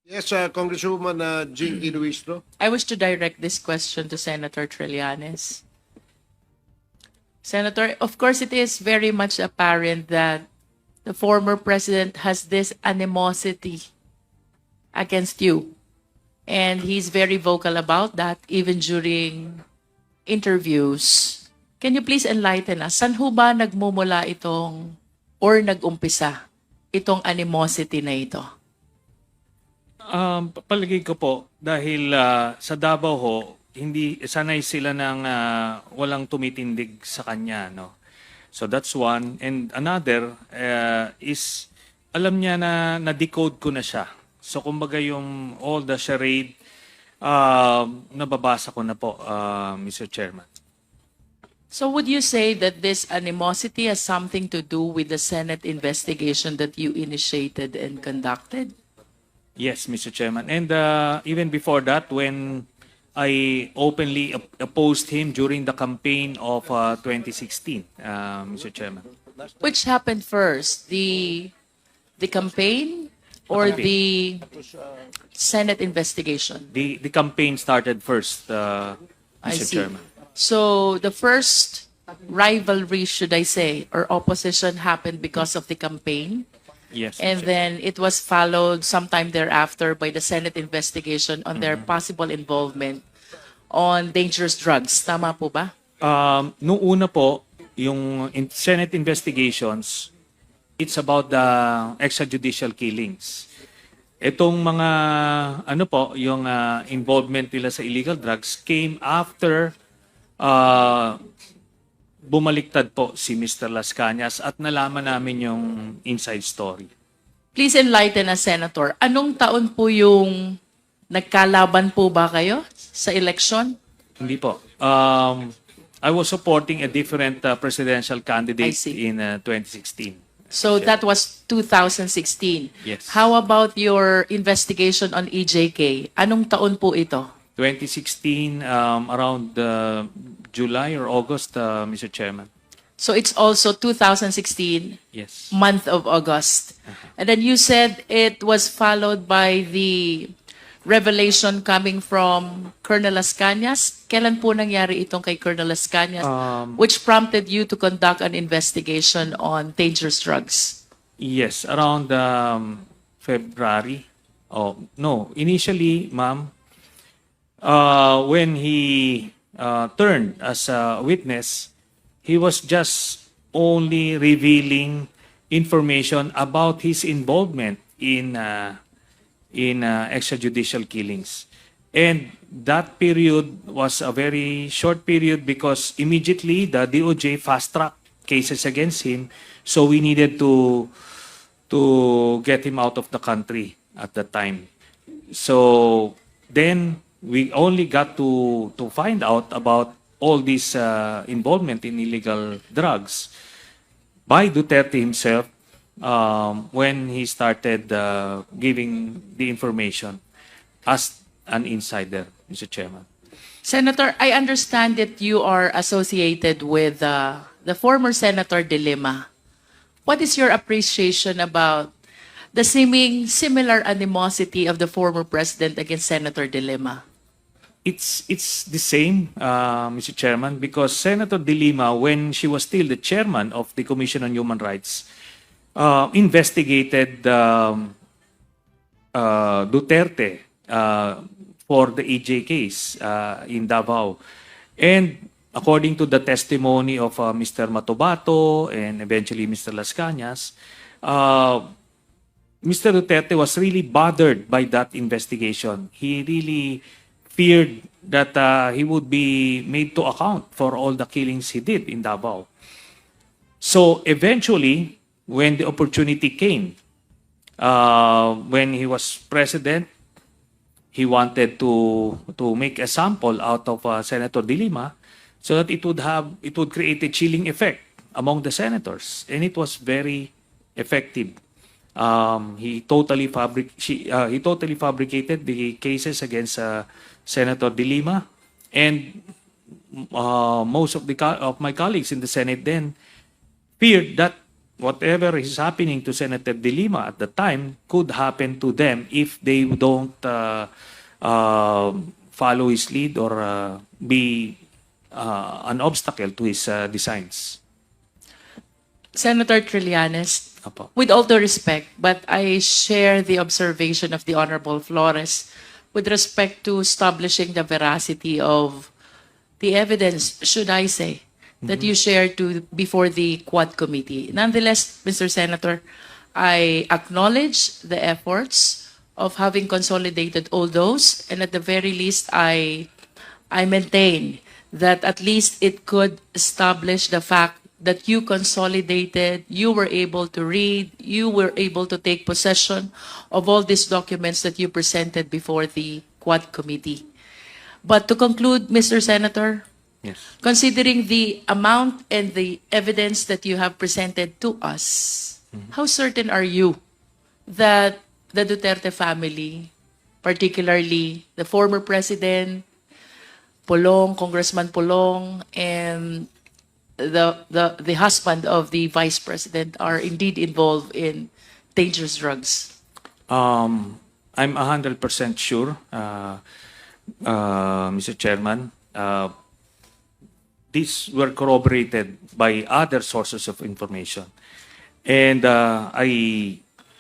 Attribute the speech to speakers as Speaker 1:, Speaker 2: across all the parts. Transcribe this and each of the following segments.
Speaker 1: Yes, Congresswoman Jinky Luistro.
Speaker 2: I wish to direct this question to Senator Trillanes. Senator, of course, it is very much apparent that the former president has this animosity against you. And he's very vocal about that even during interviews. Can you please enlighten us? Saan ho ba nagmumula itong or nag-umpisa itong animosity na ito?
Speaker 3: Palagay ko po, dahil sa Davao ho, hindi sanay sila ng walang tumitindig sa kanya. No? So that's one. And another is, alam niya na na-decode ko na siya. So kumbaga yung all the charade, nababasa ko na po, Mr. Chairman.
Speaker 2: So would you say that this animosity has something to do with the Senate investigation that you initiated and conducted?
Speaker 3: Yes, Mr. Chairman. And even before that, when I openly opposed him during the campaign of 2016, Mr. Chairman.
Speaker 2: Which happened first? The campaign or the Senate investigation?
Speaker 3: The campaign started first,
Speaker 2: I
Speaker 3: Mr.
Speaker 2: see.
Speaker 3: Chairman.
Speaker 2: So the first rivalry, should I say, or opposition happened because of the campaign?
Speaker 3: Yes.
Speaker 2: And
Speaker 3: Mr.
Speaker 2: then it was followed sometime thereafter by the Senate investigation on their possible involvement on dangerous drugs. Tama po ba?
Speaker 3: Nung una po, yung Senate investigations, it's about the extrajudicial killings. Itong mga, ano po, yung involvement nila sa illegal drugs came after bumaliktad po si Mr. Las Cañas at nalaman namin yung inside story.
Speaker 2: Please enlighten us, Senator. Anong taon po yung nagkalaban po ba kayo sa election?
Speaker 3: Hindi po. I was supporting a different presidential candidate
Speaker 2: I see.
Speaker 3: in 2016.
Speaker 2: So that was 2016.
Speaker 3: Yes.
Speaker 2: How about your investigation on EJK? Anong taon po ito?
Speaker 3: 2016, around July or August, Mr. Chairman.
Speaker 2: So it's also 2016,
Speaker 3: Yes.
Speaker 2: month of August. And then you said it was followed by the revelation coming from Colonel Las Cañas. Kailan po nangyari itong kay Colonel Las Cañas, which prompted you to conduct an investigation on dangerous drugs?
Speaker 3: Yes, around February. Oh, no, initially, ma'am, when he turned as a witness, he was just only revealing information about his involvement in extrajudicial killings. And that period was a very short period because immediately the DOJ fast-tracked cases against him, so we needed to get him out of the country at that time. So then we only got to find out about all this involvement in illegal drugs by Duterte himself when he started giving the information as an insider, Mr. Chairman.
Speaker 2: Senator, I understand that you are associated with the former Senator De Lima. What is your appreciation about the seeming similar animosity of the former president against Senator De Lima?
Speaker 3: It's the same, Mr. Chairman, because Senator De Lima, when she was still the chairman of the Commission on Human Rights, investigated Duterte for the EJ case in Davao. And according to the testimony of Mr. Matobato and eventually Mr. Las Cañas, Mr. Duterte was really bothered by that investigation. He really feared that he would be made to account for all the killings he did in Davao. So eventually, when the opportunity came, when he was president, he wanted to make a sample out of Senator De Lima so that it would create a chilling effect among the senators, and it was very effective. He totally fabricated the cases against Senator De Lima, and most of my colleagues in the Senate then feared that whatever is happening to Senator De Lima at the time could happen to them if they don't follow his lead or be an obstacle to his designs.
Speaker 2: Senator Trillanes,
Speaker 3: Apo.
Speaker 2: with all due respect, but I share the observation of the Honorable Flores with respect to establishing the veracity of the evidence, should I say, that you shared before the Quad Committee. Nonetheless, Mr. Senator, I acknowledge the efforts of having consolidated all those, and at the very least, I maintain that at least it could establish the fact that you consolidated, you were able to read, you were able to take possession of all these documents that you presented before the Quad Committee. But to conclude, Mr. Senator,
Speaker 3: Yes.
Speaker 2: considering the amount and the evidence that you have presented to us, how certain are you that the Duterte family, particularly the former president, Polong, Congressman Polong, and the husband of the vice president are indeed involved in dangerous drugs?
Speaker 3: I'm 100% sure, Mr. Chairman. These were corroborated by other sources of information. And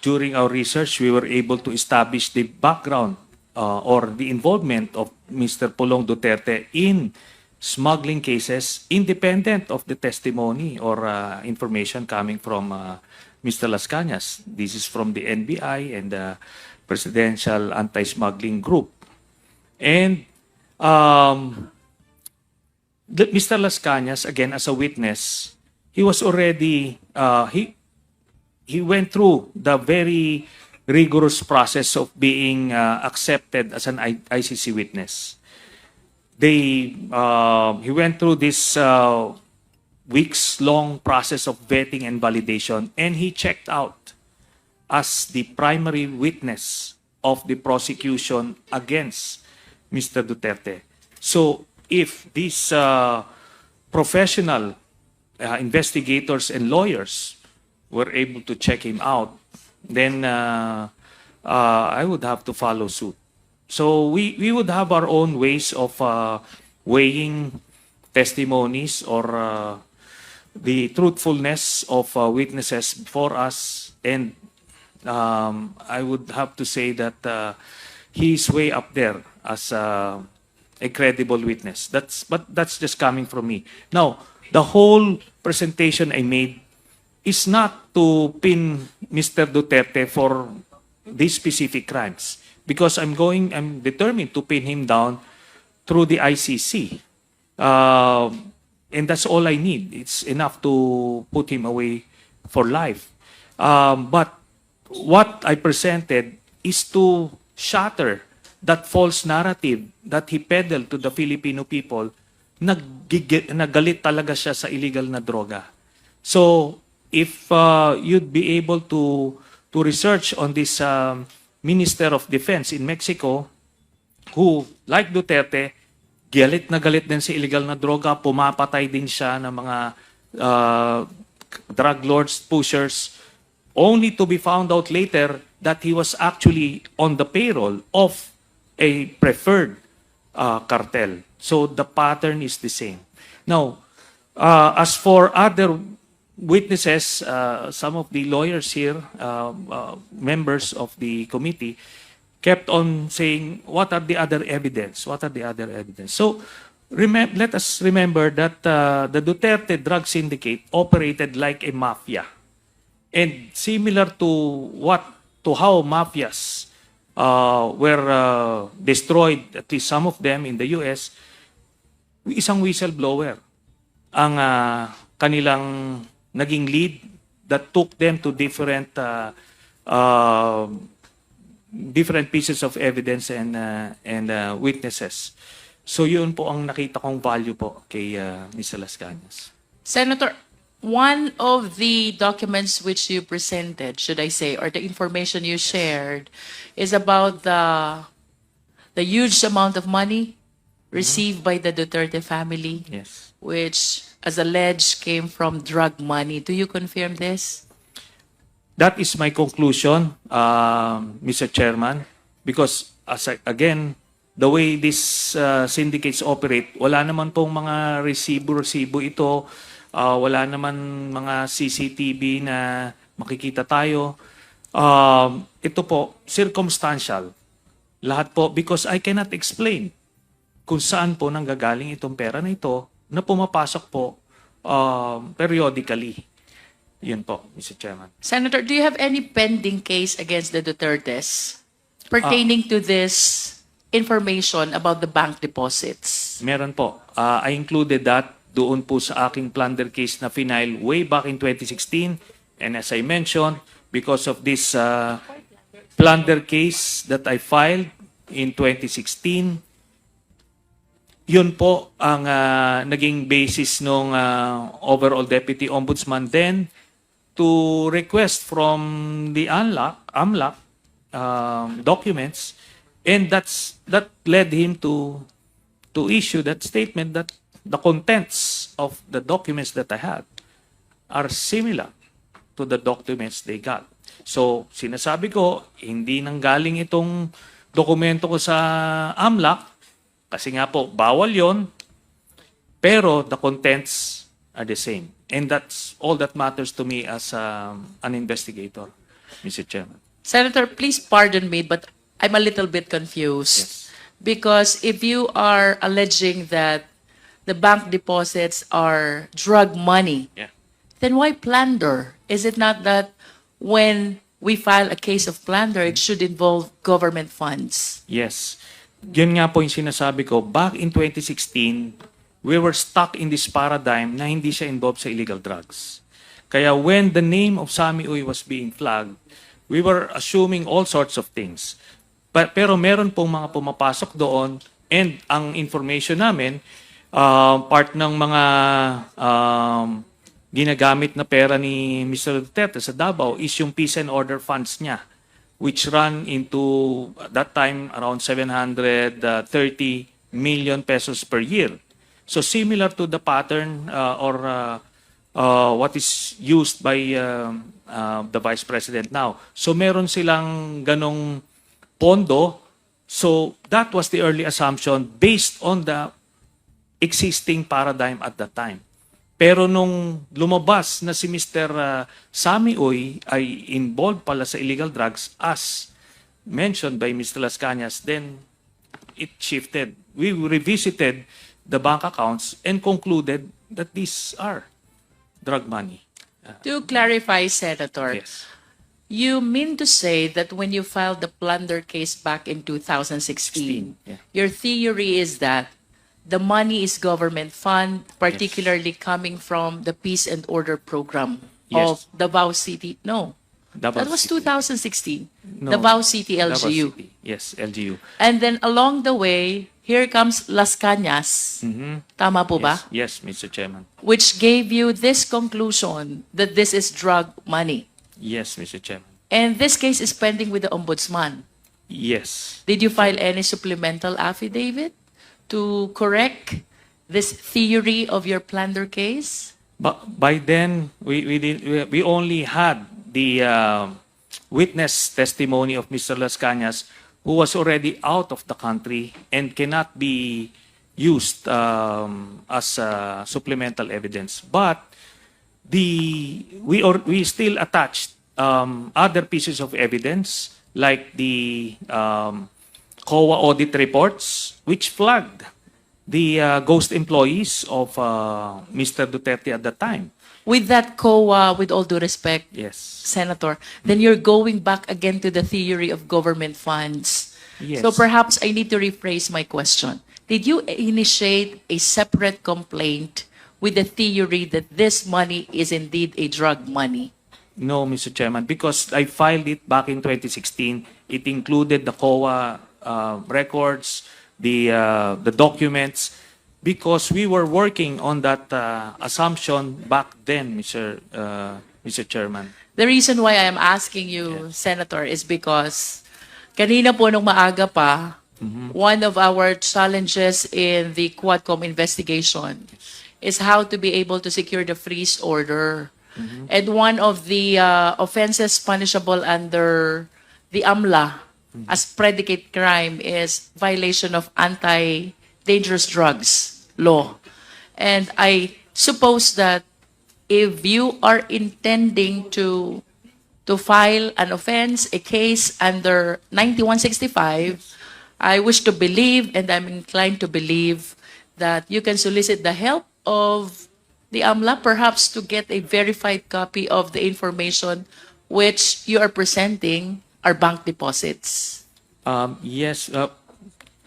Speaker 3: during our research, we were able to establish the background or the involvement of Mr. Polong Duterte in smuggling cases independent of the testimony or information coming from Mr. Las Cañas. This is from the NBI and the Presidential Anti-Smuggling Group. And Mr. Las Cañas, again, as a witness, he was already, he went through the very rigorous process of being accepted as an ICC witness. He went through this weeks-long process of vetting and validation, and he checked out as the primary witness of the prosecution against Mr. Duterte. So if these professional investigators and lawyers were able to check him out, then I would have to follow suit. So we would have our own ways of weighing testimonies or the truthfulness of witnesses before us. And I would have to say that he's way up there as a credible witness. But that's just coming from me. Now, the whole presentation I made is not to pin Mr. Duterte for these specific crimes, because I'm determined to pin him down through the ICC. And that's all I need. It's enough to put him away for life. But what I presented is to shatter that false narrative that he peddled to the Filipino people. Nagalit talaga siya sa illegal na droga. So, if you'd be able to research on this Minister of Defense in Mexico, who, like Duterte, galit na galit din sa illegal na droga, pumapatay din siya ng mga drug lords, pushers, only to be found out later that he was actually on the payroll of a preferred cartel. So the pattern is the same. Now, as for other witnesses, some of the lawyers here, members of the committee, kept on saying, what are the other evidence? What are the other evidence? So let us remember that the Duterte drug syndicate operated like a mafia. And similar to how mafias were destroyed, at least some of them in the US, isang whistleblower ang kanilang naging lead that took them to different pieces of evidence and witnesses. So yun po ang nakita kong value po kay Mr. Las Cañas.
Speaker 2: Senator, one of the documents which you presented, should I say, or the information you shared, is about the huge amount of money received by the Duterte family,
Speaker 3: Yes.
Speaker 2: which, as alleged, came from drug money. Do you confirm this?
Speaker 3: That is my conclusion, Mr. Chairman, because again, the way these syndicates operate, wala naman pong mga resibo ito, wala naman mga CCTV na makikita tayo. Ito po, circumstantial. Lahat po, because I cannot explain kung saan po nanggagaling itong pera na ito na pumapasok po periodically. Yun po, Mr. Chairman.
Speaker 2: Senator, do you have any pending case against the Dutertes pertaining to this information about the bank deposits?
Speaker 3: Meron po. I included that doon po sa aking plunder case na final way back in 2016. And as I mentioned, because of this plunder case that I filed in 2016, yun po ang naging basis ng overall Deputy Ombudsman then to request from the AMLAC documents, and that led him to issue that statement that the contents of the documents that I had are similar to the documents they got. So, sinasabi ko, hindi nanggaling itong dokumento ko sa AMLAC kasi nga po, bawal yon, pero the contents are the same. And that's all that matters to me as an investigator, Mr. Chairman.
Speaker 2: Senator, please pardon me, but I'm a little bit confused.
Speaker 3: Yes.
Speaker 2: Because if you are alleging that the bank deposits are drug money,
Speaker 3: Yeah.
Speaker 2: then why plunder? Is it not that when we file a case of plunder, it should involve government funds?
Speaker 3: Yes. Yun nga po yung sinasabi ko. Back in 2016, we were stuck in this paradigm na hindi siya involved sa illegal drugs. Kaya when the name of Sami Uy was being flagged, we were assuming all sorts of things. Pero meron pong mga pumapasok doon, and ang information namin, part ng mga ginagamit na pera ni Mr. Duterte sa Davao is yung peace and order funds niya, which run into, at that time, around 730 million pesos per year. So similar to the pattern or what is used by the Vice President now. So meron silang ganong pondo. So that was the early assumption based on the existing paradigm at that time. Pero nung lumabas na si Mr. Sami Uy ay involved pala sa illegal drugs as mentioned by Mr. Las Cañas, then it shifted. We revisited the bank accounts and concluded that these are drug money.
Speaker 2: To clarify, Senator,
Speaker 3: Yes.
Speaker 2: you mean to say that when you filed the plunder case back in 2016,
Speaker 3: Yeah.
Speaker 2: your theory is that the money is government fund, particularly coming from the Peace and Order Program of
Speaker 3: Yes.
Speaker 2: Davao City? No,
Speaker 3: Davao
Speaker 2: that was
Speaker 3: City.
Speaker 2: 2016.
Speaker 3: No,
Speaker 2: Davao City
Speaker 3: Davao
Speaker 2: LGU.
Speaker 3: City. Yes, LGU.
Speaker 2: And then along the way, here comes Las Cañas. Tama po ba?
Speaker 3: Yes, Mr. Chairman.
Speaker 2: Which gave you this conclusion that this is drug money.
Speaker 3: Yes, Mr. Chairman.
Speaker 2: And this case is pending with the Ombudsman.
Speaker 3: Yes.
Speaker 2: Did you file any supplemental affidavit to correct this theory of your plunder case?
Speaker 3: But by then, we only had the witness testimony of Mr. Las Cañas, who was already out of the country and cannot be used as supplemental evidence. But we still attached other pieces of evidence like the COA audit reports, which flagged the ghost employees of Mr. Duterte at the time.
Speaker 2: With that COA, with all due respect,
Speaker 3: Yes.
Speaker 2: Senator, then you're going back again to the theory of government funds.
Speaker 3: Yes.
Speaker 2: So perhaps I need to rephrase my question. Did you initiate a separate complaint with the theory that this money is indeed a drug money?
Speaker 3: No, Mr. Chairman, because I filed it back in 2016. It included the COA records, the documents, because we were working on that assumption back then, Mr. Chairman.
Speaker 2: The reason why I am asking you, Senator, is because kanina po nung maaga pa, one of our challenges in the Quadcom investigation is how to be able to secure the freeze order And one of the offenses punishable under the AMLA as predicate crime is violation of anti-dangerous drugs law. And I suppose that if you are intending to file an offense, a case under 9165, I wish to believe, and I'm inclined to believe, that you can solicit the help of the AMLA, perhaps to get a verified copy of the information which you are presenting are bank deposits.
Speaker 3: Yes.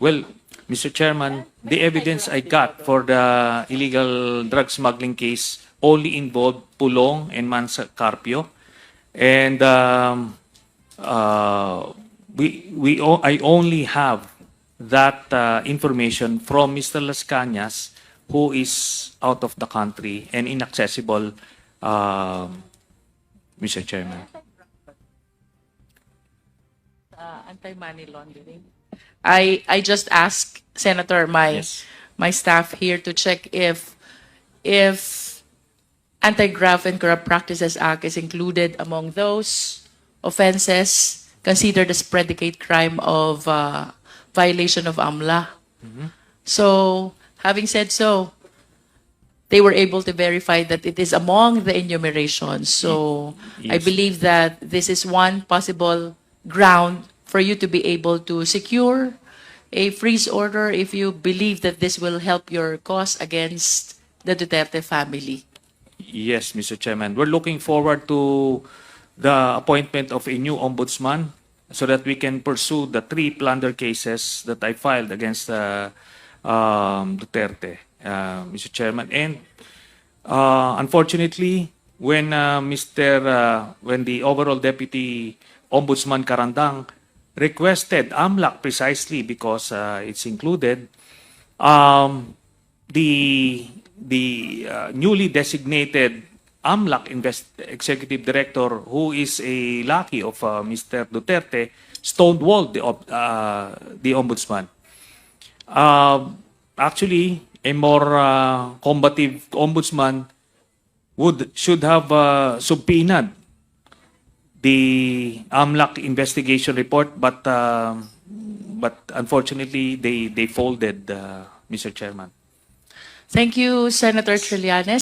Speaker 3: Well, Mr. Chairman, the evidence I got for the illegal drug smuggling case only involved Pulong and Mansa Carpio. And I only have that information from Mr. Las Cañas, who is out of the country and inaccessible, Mr. Chairman.
Speaker 2: Anti-money laundering. I just asked, Senator,
Speaker 3: Yes.
Speaker 2: my staff here to check if Anti-Graft and Corrupt Practices Act is included among those offenses considered as predicate crime of violation of AMLA. So, having said so, they were able to verify that it is among the enumerations. So, I
Speaker 3: Yes.
Speaker 2: believe that this is one possible ground for you to be able to secure a freeze order if you believe that this will help your cause against the Duterte family.
Speaker 3: Yes, Mr. Chairman. We're looking forward to the appointment of a new ombudsman so that we can pursue the 3 plunder cases that I filed against Duterte, Mr. Chairman. And unfortunately, when when the overall deputy ombudsman Karandang requested AMLAC precisely because it's included, the newly designated AMLAC executive director, who is a lackey of Mr. Duterte, stonewalled the ombudsman. Actually, a more combative ombudsman should have subpoenaed the AMLAC investigation report, but unfortunately they folded, Mr. Chairman.
Speaker 2: Thank you, Senator Trillanes.